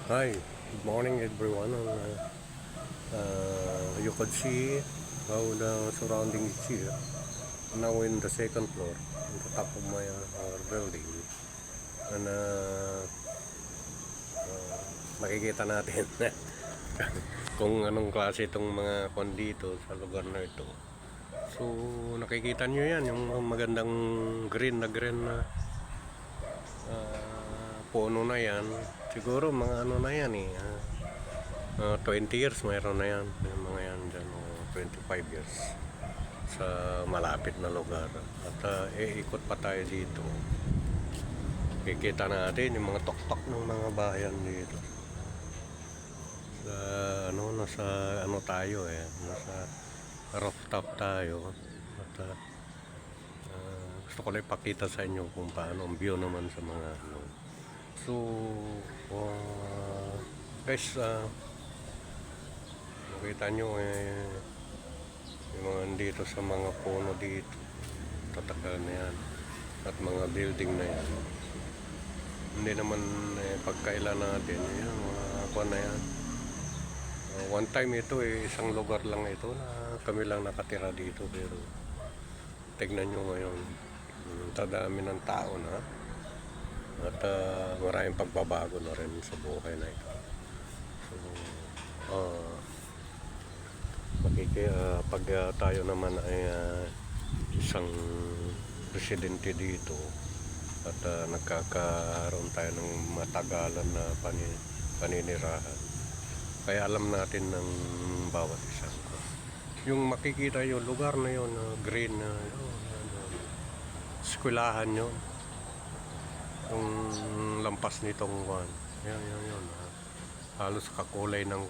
Hi, good morning everyone. You could see how the surrounding is here. Now in the second floor, on the top of my our building. And makikita natin kung anong klase itong mga kondito sa lugar na ito. So nakikita nyo yan, yung magandang green na puno na yan. Siguro mga ano na yan 20 years mayroon na yan, yung mga yan dyan, 25 years sa malapit na lugar. At iikot pa tayo dito, kikita natin yung mga tuktok ng mga bayan dito sa nasa tayo nasa rooftop tayo. At gusto ko lang ipakita sa inyo kung paano ang view naman sa mga so guys, makita nyo yung mga dito sa mga puno dito, tatakal na yan at mga building na yan. Hindi naman pagkailan natin yan, mga kuha na yan. One time ito isang lugar lang ito na kami lang nakatira dito, pero tignan nyo ngayon, tadami ng tao na at maraming pagbabago na rin sa buhay na ito. So pag tayo naman ay isang residente dito at nagkakaroon tayo ng matagalan na paninirahan, kaya alam natin ng bawat isang yung makikita yung lugar na yun, green na eskwelahan yun, yung lampas nitong yan halos kakulay ng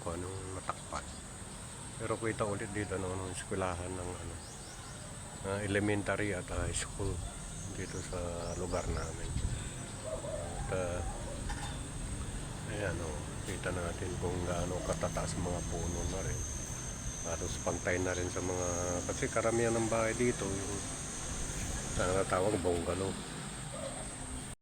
natakpan. Pero kita ulit dito ng eskwelahan ng elementary at high school dito sa lugar namin. At ayan kita natin kung gaano katataas mga puno na rin. Halos pantay na rin sa mga, kasi karamihan ng bahay dito yung natawag bungalow.